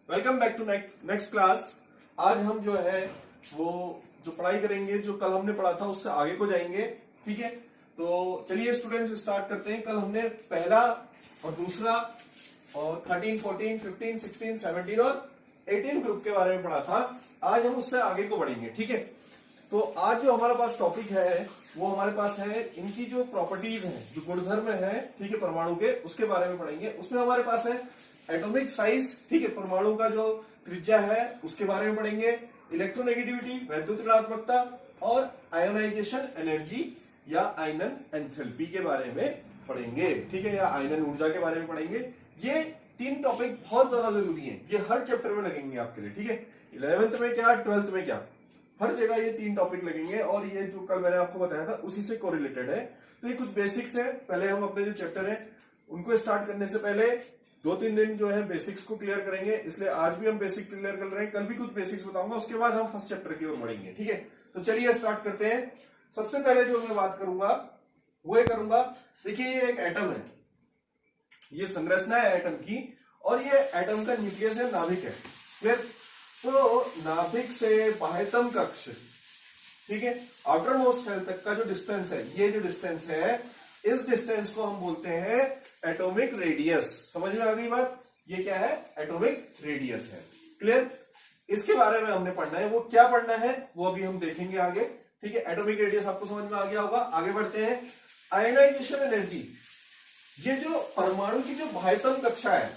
Welcome back to next class. आज हम जो है वो जो पढ़ाई करेंगे, जो कल हमने पढ़ा था उससे आगे को जाएंगे। ठीक है, तो चलिए स्टूडेंट्स स्टार्ट करते हैं। कल हमने पहला और दूसरा और 13, 14, 15, 16, 17 और 18 ग्रुप के बारे में पढ़ा था। आज हम उससे आगे को बढ़ेंगे। ठीक है, तो आज जो हमारे पास टॉपिक है वो हमारे पास है इनकी जो प्रॉपर्टीज हैं, जो गुणधर्म है, ठीक है, परमाणु के, उसके बारे में पढ़ेंगे। उसमें हमारे पास है एटॉमिक साइज, ठीक है, परमाणु का जो त्रिज्या है उसके बारे में पढ़ेंगे, इलेक्ट्रोनेगेटिविटी, वैद्युत ऋणात्मकता और आयोनाइजेशन एनर्जी या आयनन एंथैल्पी के बारे में पढ़ेंगे। ठीक है, या आयनन ऊर्जा के बारे में पढ़ेंगे। ये तीन टॉपिक बहुत ज्यादा जरूरी हैं, ये हर चैप्टर में लगेंगे आपके लिए। ठीक है, 11th में क्या, 12th में क्या, हर जगह ये तीन टॉपिक लगेंगे। और ये जो कल मैंने आपको बताया था उसी से कोरिलेटेड है। तो ये कुछ बेसिक्स है। पहले हम अपने जो चैप्टर है उनको स्टार्ट करने से पहले 2-3 दिन जो है बेसिक्स को क्लियर करेंगे, इसलिए आज भी हम बेसिक क्लियर कर रहे हैं। कल भी कुछ बेसिक्स बताऊंगा, उसके बाद हम फर्स्ट चैप्टर की ओर बढ़ेंगे। ठीक है, तो चलिए स्टार्ट करते हैं। सबसे पहले जो मैं बात करूंगा वो ये करूंगा, देखिए ये एक एटम है, ये संरचना है एटम की, और ये एटम का न्यूक्लियस है, नाभिक है। फिर तो नाभिक से बाह्यतम कक्ष, ठीक है, आउटर मोस्ट शेल तक का जो डिस्टेंस है, ये जो डिस्टेंस है, इस डिस्टेंस को हम बोलते हैं एटॉमिक रेडियस। समझ में आ गई बात? ये क्या है? एटॉमिक रेडियस है। क्लियर? इसके बारे में हमने पढ़ना है। वो क्या पढ़ना है वो अभी हम देखेंगे आगे। ठीक है, एटॉमिक रेडियस आपको समझ में आ गया होगा। आगे बढ़ते हैं। आयनाइजेशन एनर्जी, ये जो परमाणु की जो बाह्यतम कक्षा है,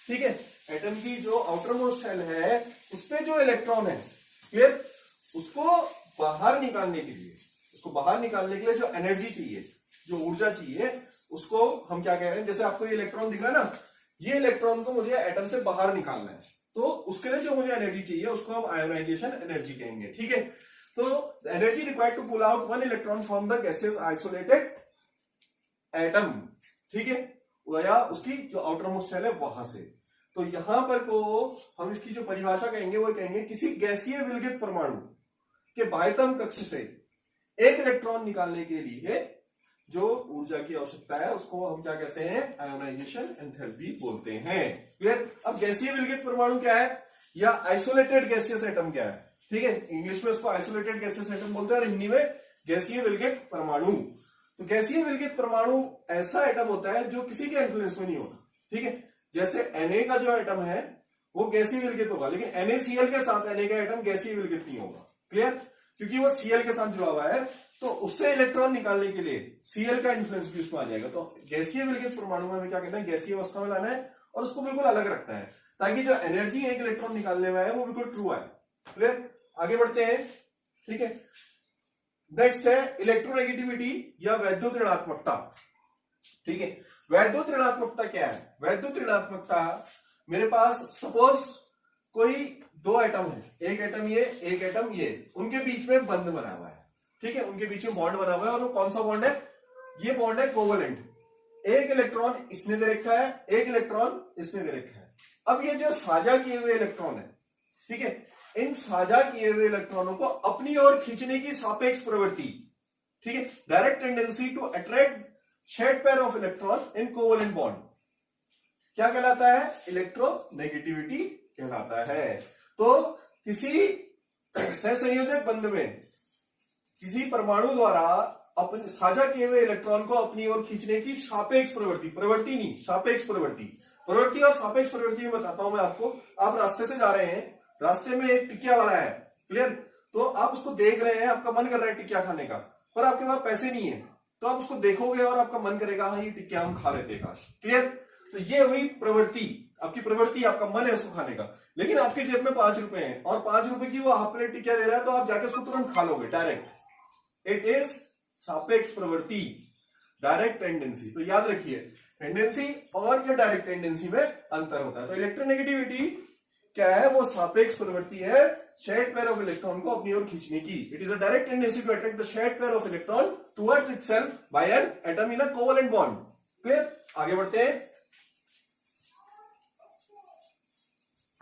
ठीक है, एटम की जो आउटर मोस्ट शेल है, उसपे जो इलेक्ट्रॉन है, क्लियर, उसको बाहर निकालने के लिए जो एनर्जी चाहिए, जो ऊर्जा चाहिए, उसको हम क्या कह रहे हैं? जैसे आपको ये इलेक्ट्रॉन दिख रहा है ना, ये इलेक्ट्रॉन को मुझे एटम से बाहर निकालना है, तो उसके लिए जो मुझे एनर्जी चाहिए उसको हम आयोनाइजेशन एनर्जी कहेंगे। ठीक है, तो energy required to pull out one electron from the gaseous isolated atom, ठीक है, या उसकी जो आउटर मोस्ट शेल है वहां से। तो यहां पर को हम इसकी जो परिभाषा कहेंगे वो कहेंगे किसी गैसीय विलगित परमाणु के बाह्यतम कक्ष से एक इलेक्ट्रॉन निकालने के लिए जो ऊर्जा की आवश्यकता है उसको हम क्या कहते हैं? आयोनाइजेशन एंथैल्पी बोलते हैं। क्लियर? अब गैसीय विलगित परमाणु क्या है या आइसोलेटेड गैसियस एटम क्या है? ठीक है, इंग्लिश में उसको आइसोलेटेड गैसियस एटम बोलते हैं और हिंदी में गैसीय विलगित परमाणु। तो गैसीय विलगित परमाणु ऐसा एटम होता है जो किसी के इन्फ्लुएंस में नहीं होता। ठीक है, जैसे Na का जो एटम है वो गैसीय विलगित होगा, लेकिन NaCl के साथ Na का एटम गैसीय विलगित नहीं होगा। क्लियर? क्योंकि वो Cl के साथ जुड़ा हुआ है, तो उससे इलेक्ट्रॉन निकालने के लिए Cl का इन्फ्लुएंस भी उसमें आ जाएगा। तो गैसीय विलगित परमाणु में हमें क्या कहते हैं? गैसीय अवस्था में लाना है और उसको बिल्कुल अलग रखना है, ताकि जो एनर्जी एक इलेक्ट्रॉन निकालने में है वो बिल्कुल ट्रू आए। क्लियर? आगे बढ़ते हैं। ठीक है, नेक्स्ट है इलेक्ट्रोनेगेटिविटी या वैद्युत ऋणात्मकता। ठीक है, वैद्युत ऋणात्मकता क्या है? वैद्युत ऋणात्मकता, मेरे पास सपोज कोई दो एटम है, एक एटम ये, एक एटम ये, उनके बीच में बंध बना हुआ है। ठीक है, उनके बीच में बॉन्ड बना हुआ है, और वो कौन सा बॉन्ड है? ये बॉन्ड है कोवलेंट। एक इलेक्ट्रॉन इसने दे रखा है, एक इलेक्ट्रॉन इसने दे रखा है। अब ये जो साझा किए हुए इलेक्ट्रॉन है, ठीक है, इन साझा किए हुए इलेक्ट्रॉनों को अपनी ओर खींचने की सापेक्ष प्रवृत्ति, ठीक है, direct tendency to attract shared pair of electron in covalent bond, क्या कहलाता है? इलेक्ट्रोनेगेटिविटी कहलाता है। तो किसी सहसंयोजक बंध में किसी परमाणु द्वारा अपने साझा किए हुए इलेक्ट्रॉन को अपनी ओर खींचने की सापेक्ष प्रवृत्ति, प्रवृत्ति नहीं, सापेक्ष प्रवृत्ति, प्रवृत्ति और सापेक्ष प्रवृत्ति में बताता हूं मैं आपको। आप रास्ते से जा रहे हैं, रास्ते में एक टिकिया वाला है, क्लियर, तो आप उसको देख रहे हैं, आपका मन कर रहा है टिकिया खाने का, पर आपके पास पैसे नहीं है, तो आप उसको देखोगे और आपका मन करेगा हाँ ये टिकिया हम खा लेते हैं। क्लियर? तो ये हुई प्रवृत्ति, आपकी प्रवृत्ति, आपका मन है उसको खाने का, लेकिन आपकी जेब में 5 रुपए हैं और 5 रुपए की वो हाफ प्लेट टिकिया दे रहा है, तो आप जाके उसको तुरंत खा लोगे डायरेक्ट। इट इज सापेक्ष प्रवृत्ति, डायरेक्ट टेंडेंसी। तो याद रखिए, टेंडेंसी और या डायरेक्ट टेंडेंसी में अंतर होता है। तो इलेक्ट्रोनेगेटिविटी क्या है? वो सापेक्ष प्रवृत्ति है शेड पेयर ऑफ इलेक्ट्रॉन को अपनी ओर खींचने की। It is a direct tendency to attract the shared pair of electron towards itself by an atom in a covalent bond. Clear? आगे बढ़ते हैं।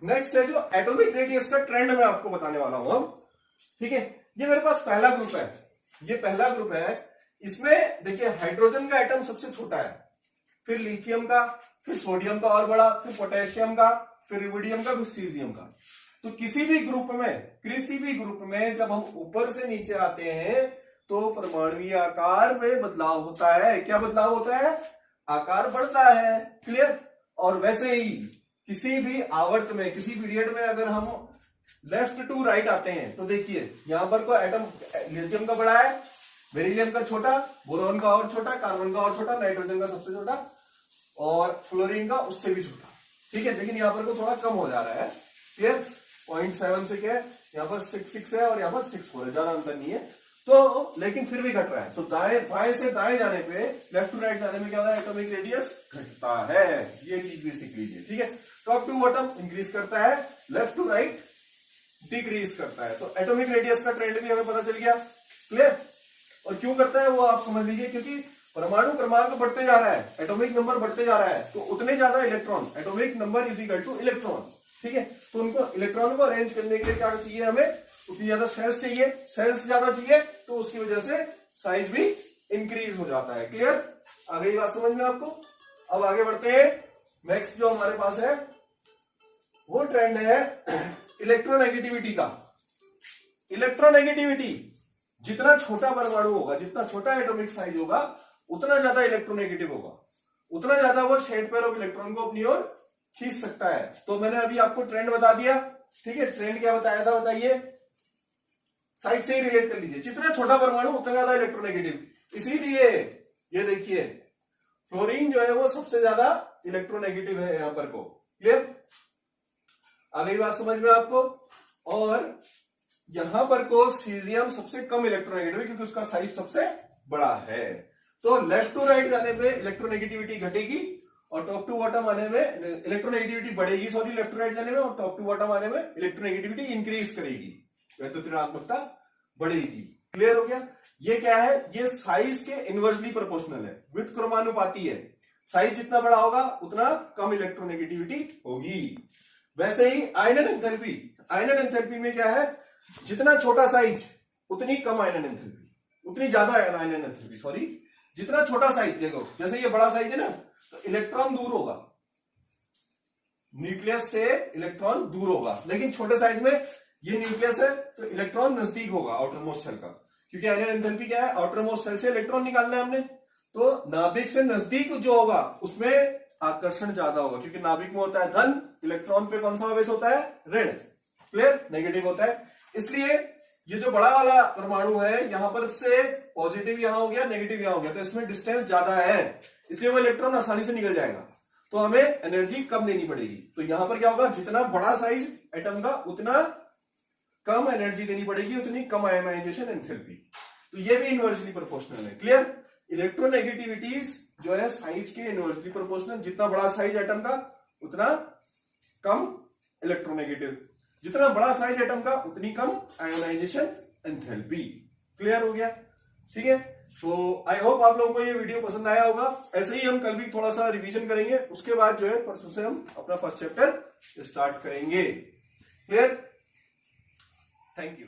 नेक्स्ट है जो एटॉमिक रेडियस का ट्रेंड मैं आपको बताने वाला हूं। ठीक है, ये मेरे पास पहला ग्रुप है, ये पहला ग्रुप है। इसमें देखिए हाइड्रोजन का एटम सबसे छोटा है, फिर लिथियम का, फिर सोडियम का और बड़ा, फिर पोटेशियम का, फिर रुबिडियम का, फिर सीजियम का। तो किसी भी ग्रुप में जब हम ऊपर से नीचे आते हैं तो परमाणुीय आकार में बदलाव होता है। क्या बदलाव होता है? आकार बढ़ता है। क्लियर। और वैसे ही किसी भी आवर्त में, किसी पीरियड में अगर हम लेफ्ट टू राइट आते हैं तो देखिए यहां पर कोई एटम लिथियम का बड़ा है, बेरिलियम का छोटा, बोरॉन का और छोटा, कार्बन का और छोटा, नाइट्रोजन का सबसे छोटा और फ्लोरीन का उससे भी छोटा। ठीक है, लेकिन यहां पर को थोड़ा कम हो जा रहा है। क्लियर। 0.7 से क्या है, यहाँ पर 6 है और यहाँ पर 6 है, ज्यादा अंतर नहीं है। तो लेकिन फिर भी घट रहा है। तो बाएं से दाएं जाने पे, लेफ्ट टू राइट जाने में क्या होता है? एटॉमिक रेडियस घटता है। ये चीज भी सीख लीजिए। ठीक है। टॉप टू बॉटम इंक्रीज करता है, लेफ्ट टू राइट डिक्रीज करता है। तो एटॉमिक रेडियस का ट्रेंड भी हमें पता चल गया। क्लियर। और क्यों करता है वो आप समझ लीजिए, क्योंकि परमाणु क्रमांक बढ़ते जा रहा है, एटॉमिक नंबर बढ़ते जा रहा है, तो उतने ज्यादा electron, atomic number is equal two electron. ठीक है। तो उनको इलेक्ट्रॉन को अरेंज करने के लिए क्या चाहिए? हमें उतनी ज्यादा सेल्स चाहिए। सेल्स ज्यादा चाहिए तो उसकी वजह से साइज भी इंक्रीज हो जाता है। क्लियर। आ गई बात समझ में आपको? अब आगे बढ़ते हैं। नेक्स्ट जो हमारे पास है वो ट्रेंड है इलेक्ट्रोनेगेटिविटी का। इलेक्ट्रोनेगेटिविटी, जितना छोटा परमाणु होगा, जितना छोटा एटॉमिक साइज होगा, उतना ज्यादा इलेक्ट्रोनेगेटिव होगा, उतना ज्यादा वो शेड पेयर ऑफ इलेक्ट्रॉन को अपनी ओर खींच सकता है। तो मैंने अभी आपको ट्रेंड बता दिया। ठीक है। ट्रेंड क्या बताया था बताइए? साइज से ही रिलेट कर लीजिए। जितना छोटा परमाणु उतना ज्यादा इलेक्ट्रोनेगेटिव। इसीलिए ये देखिए फ्लोरीन जो है वो सबसे ज्यादा इलेक्ट्रोनेगेटिव है यहां पर को। क्लियर। आ गई बात समझ में आपको? और यहां पर को सीजियम सबसे कम इलेक्ट्रोनेगेटिव है क्योंकि उसका साइज सबसे बड़ा है। तो लेफ्ट टू राइट जाने पे इलेक्ट्रोनेगेटिविटी घटेगी और टॉप टू बॉटम आने में इलेक्ट्रोनेगेटिविटी बढ़ेगी। सॉरी, लेफ्ट टू राइट जाने में, और टॉप टू बॉटम आने में इलेक्ट्रोनेगेटिविटी इंक्रीज करेगी, ऋणात्मकता बढ़ेगी। क्लियर हो गया? ये क्या है? ये साइज के इनवर्सली प्रोपोर्शनल है, विद क्रमानुपाती है। साइज जितना बड़ा होगा उतना कम इलेक्ट्रोनेगेटिविटी होगी। वैसे ही आयनन एंथैल्पी, आयनन एंथैल्पी में क्या है? जितना छोटा साइज उतनी कम आयनन एंथैल्पी, उतनी ज्यादा आयनन एंथैल्पी। सॉरी, जितना छोटा साइज, देखो जैसे ये बड़ा साइज है ना, तो इलेक्ट्रॉन दूर होगा, न्यूक्लियस से इलेक्ट्रॉन दूर होगा। लेकिन छोटे साइज में ये न्यूक्लियस है तो इलेक्ट्रॉन नजदीक होगा आउटर मोस्ट सेल का, क्योंकि आयनन एंथैल्पी क्या है? आउटर मोस्ट सेल से इलेक्ट्रॉन निकालना है हमने। तो नाभिक से नजदीक जो होगा उसमें आकर्षण ज्यादा होगा, क्योंकि नाभिक में होता है धन, इलेक्ट्रॉन पे कौन सा आवेश होता है? ऋण। क्लियर। नेगेटिव होता है। इसलिए ये जो बड़ा वाला परमाणु है यहां पर से पॉजिटिव यहां हो गया, नेगेटिव यहां हो गया, तो इसमें डिस्टेंस ज्यादा है, इसलिए वो इलेक्ट्रॉन आसानी से निकल जाएगा। तो हमें एनर्जी कम देनी पड़ेगी। तो यहां पर क्या होगा? जितना बड़ा साइज एटम का उतना कम एनर्जी देनी पड़ेगी, उतनी कम आयनाइजेशन एंथैल्पी। तो ये भी इनवर्सली प्रोपोर्शनल है। क्लियर। इलेक्ट्रोनेगेटिविटीज जो है साइज के इनवर्सली प्रोपोर्शनल। जितना बड़ा साइज एटम का उतना कम इलेक्ट्रोनेगेटिव, जितना बड़ा साइज एटम का उतनी कम आयोनाइजेशन एंथैल्पी। क्लियर हो गया? ठीक है। तो आई होप आप लोगों को ये वीडियो पसंद आया होगा। ऐसे ही हम कल भी थोड़ा सा रिवीजन करेंगे, उसके बाद जो है परसों से हम अपना फर्स्ट चैप्टर स्टार्ट करेंगे। क्लियर। Thank you.